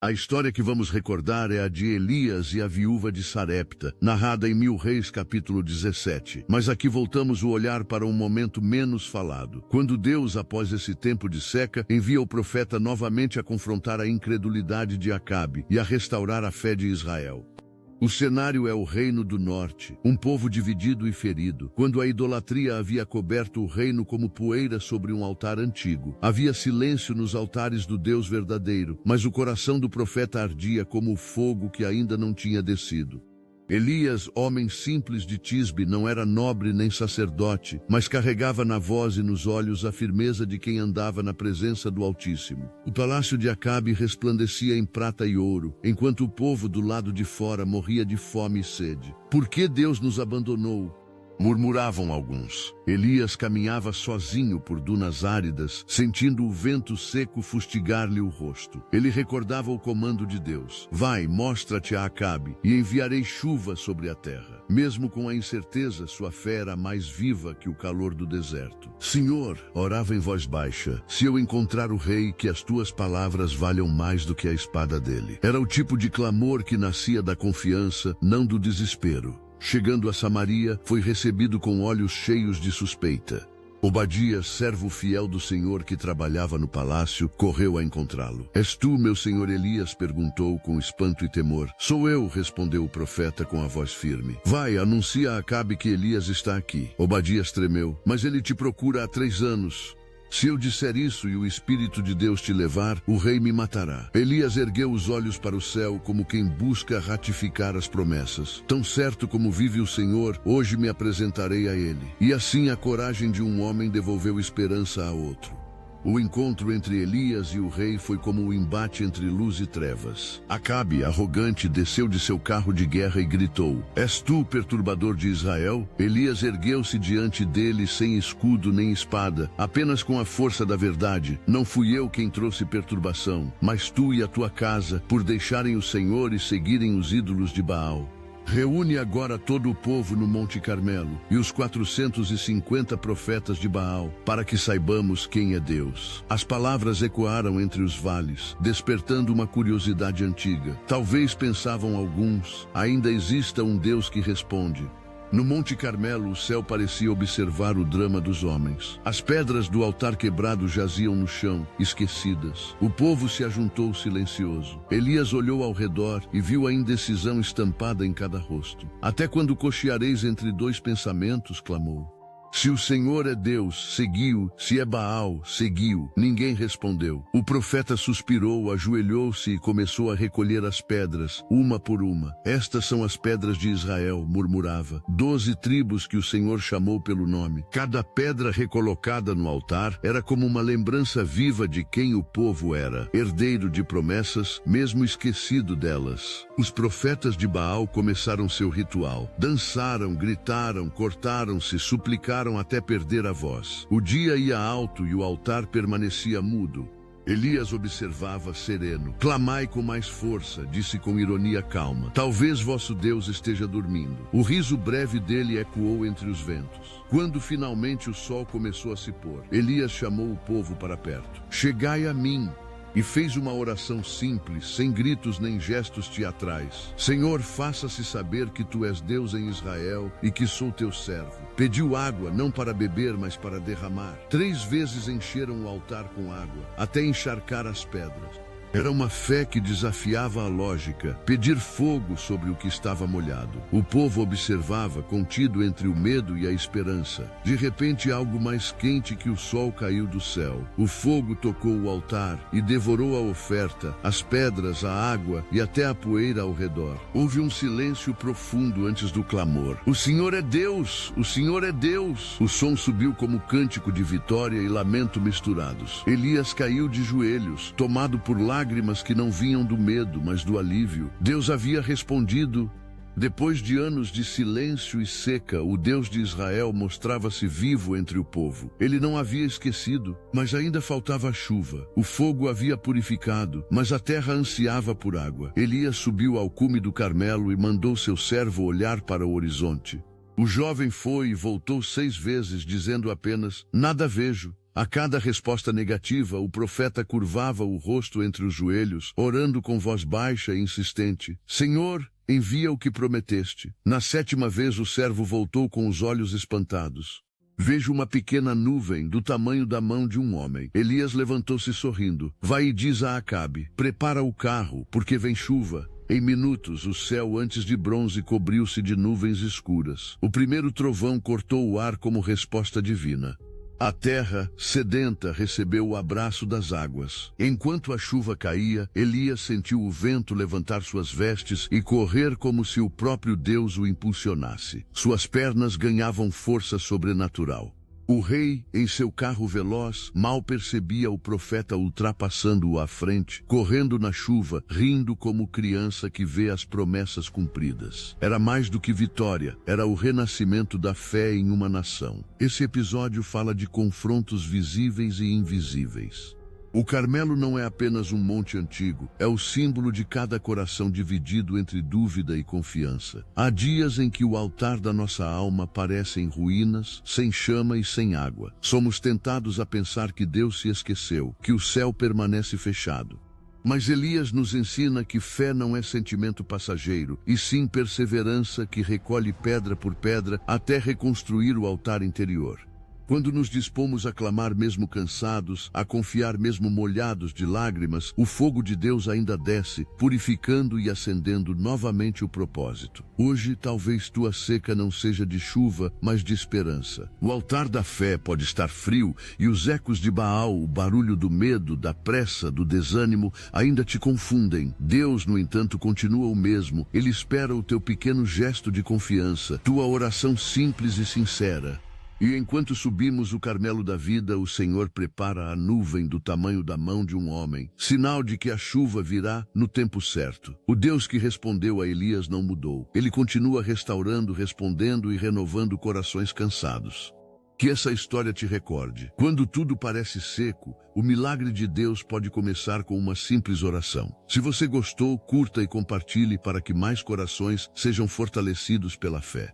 A história que vamos recordar é a de Elias e a viúva de Sarepta, narrada em 1 Reis capítulo 17. Mas aqui voltamos o olhar para um momento menos falado, quando Deus, após esse tempo de seca, envia o profeta novamente a confrontar a incredulidade de Acabe e a restaurar a fé de Israel. O cenário é o Reino do Norte, um povo dividido e ferido. Quando a idolatria havia coberto o reino como poeira sobre um altar antigo, havia silêncio nos altares do Deus verdadeiro, mas o coração do profeta ardia como o fogo que ainda não tinha descido. Elias, homem simples de Tisbe, não era nobre nem sacerdote, mas carregava na voz e nos olhos a firmeza de quem andava na presença do Altíssimo. O palácio de Acabe resplandecia em prata e ouro, enquanto o povo do lado de fora morria de fome e sede. Por que Deus nos abandonou? Murmuravam alguns. Elias caminhava sozinho por dunas áridas, sentindo o vento seco fustigar-lhe o rosto. Ele recordava o comando de Deus: vai, mostra-te a Acabe, e enviarei chuva sobre a terra. Mesmo com a incerteza, sua fé era mais viva que o calor do deserto. Senhor, orava em voz baixa, se eu encontrar o rei, que as tuas palavras valham mais do que a espada dele. Era o tipo de clamor que nascia da confiança, não do desespero. Chegando a Samaria, foi recebido com olhos cheios de suspeita. Obadias, servo fiel do Senhor que trabalhava no palácio, correu a encontrá-lo. És tu, meu senhor Elias? Perguntou com espanto e temor. Sou eu, respondeu o profeta com a voz firme. Vai, anuncia a Acabe que Elias está aqui. Obadias tremeu. Mas ele te procura há 3 anos. Se eu disser isso e o Espírito de Deus te levar, o rei me matará. Elias ergueu os olhos para o céu como quem busca ratificar as promessas. Tão certo como vive o Senhor, hoje me apresentarei a ele. E assim a coragem de um homem devolveu esperança a outro. O encontro entre Elias e o rei foi como o embate entre luz e trevas. Acabe, arrogante, desceu de seu carro de guerra e gritou: És tu, perturbador de Israel? Elias ergueu-se diante dele sem escudo nem espada, apenas com a força da verdade. Não fui eu quem trouxe perturbação, mas tu e a tua casa, por deixarem o Senhor e seguirem os ídolos de Baal. Reúne agora todo o povo no Monte Carmelo e os 450 profetas de Baal, para que saibamos quem é Deus. As palavras ecoaram entre os vales, despertando uma curiosidade antiga. Talvez, pensavam alguns, ainda exista um Deus que responde. No Monte Carmelo, o céu parecia observar o drama dos homens. As pedras do altar quebrado jaziam no chão, esquecidas. O povo se ajuntou silencioso. Elias olhou ao redor e viu a indecisão estampada em cada rosto. Até quando cocheareis entre 2 pensamentos? Clamou. Se o Senhor é Deus, seguiu. Se é Baal, seguiu. Ninguém respondeu. O profeta suspirou, ajoelhou-se e começou a recolher as pedras, uma por uma. Estas são as pedras de Israel, murmurava. 12 tribos que o Senhor chamou pelo nome. Cada pedra recolocada no altar era como uma lembrança viva de quem o povo era, herdeiro de promessas, mesmo esquecido delas. Os profetas de Baal começaram seu ritual. Dançaram, gritaram, cortaram-se, suplicaram até perder a voz. O dia ia alto e o altar permanecia mudo. Elias observava sereno. Clamai com mais força, disse com ironia calma. Talvez vosso Deus esteja dormindo. O riso breve dele ecoou entre os ventos. Quando finalmente o sol começou a se pôr, Elias chamou o povo para perto. Chegai a mim. E fez uma oração simples, sem gritos nem gestos teatrais. Senhor, faça-se saber que tu és Deus em Israel e que sou teu servo. Pediu água, não para beber, mas para derramar. 3 vezes encheram o altar com água, até encharcar as pedras. Era uma fé que desafiava a lógica, pedir fogo sobre o que estava molhado. O povo observava, contido entre o medo e a esperança. De repente, algo mais quente que o sol caiu do céu. O fogo tocou o altar e devorou a oferta, as pedras, a água e até a poeira ao redor. Houve um silêncio profundo antes do clamor. O Senhor é Deus! O Senhor é Deus! O som subiu como cântico de vitória e lamento misturados. Elias caiu de joelhos, tomado por lágrimas que não vinham do medo, mas do alívio. Deus havia respondido. Depois de anos de silêncio e seca, o Deus de Israel mostrava-se vivo entre o povo. Ele não havia esquecido, mas ainda faltava chuva. O fogo havia purificado, mas a terra ansiava por água. Elias subiu ao cume do Carmelo e mandou seu servo olhar para o horizonte. O jovem foi e voltou 6 vezes, dizendo apenas: nada vejo. A cada resposta negativa, o profeta curvava o rosto entre os joelhos, orando com voz baixa e insistente: Senhor, envia o que prometeste. Na 7ª vez o servo voltou com os olhos espantados. Vejo uma pequena nuvem do tamanho da mão de um homem. Elias levantou-se sorrindo. Vai e diz a Acabe: prepara o carro, porque vem chuva. Em minutos, o céu antes de bronze cobriu-se de nuvens escuras. O primeiro trovão cortou o ar como resposta divina. A terra, sedenta, recebeu o abraço das águas. Enquanto a chuva caía, Elias sentiu o vento levantar suas vestes e correr como se o próprio Deus o impulsionasse. Suas pernas ganhavam força sobrenatural. O rei, em seu carro veloz, mal percebia o profeta ultrapassando-o à frente, correndo na chuva, rindo como criança que vê as promessas cumpridas. Era mais do que vitória, era o renascimento da fé em uma nação. Esse episódio fala de confrontos visíveis e invisíveis. O Carmelo não é apenas um monte antigo, é o símbolo de cada coração dividido entre dúvida e confiança. Há dias em que o altar da nossa alma parece em ruínas, sem chama e sem água. Somos tentados a pensar que Deus se esqueceu, que o céu permanece fechado. Mas Elias nos ensina que fé não é sentimento passageiro, e sim perseverança que recolhe pedra por pedra até reconstruir o altar interior. Quando nos dispomos a clamar mesmo cansados, a confiar mesmo molhados de lágrimas, o fogo de Deus ainda desce, purificando e acendendo novamente o propósito. Hoje, talvez tua seca não seja de chuva, mas de esperança. O altar da fé pode estar frio, e os ecos de Baal, o barulho do medo, da pressa, do desânimo, ainda te confundem. Deus, no entanto, continua o mesmo. Ele espera o teu pequeno gesto de confiança, tua oração simples e sincera. E enquanto subimos o Carmelo da vida, o Senhor prepara a nuvem do tamanho da mão de um homem, sinal de que a chuva virá no tempo certo. O Deus que respondeu a Elias não mudou. Ele continua restaurando, respondendo e renovando corações cansados. Que essa história te recorde. Quando tudo parece seco, o milagre de Deus pode começar com uma simples oração. Se você gostou, curta e compartilhe para que mais corações sejam fortalecidos pela fé.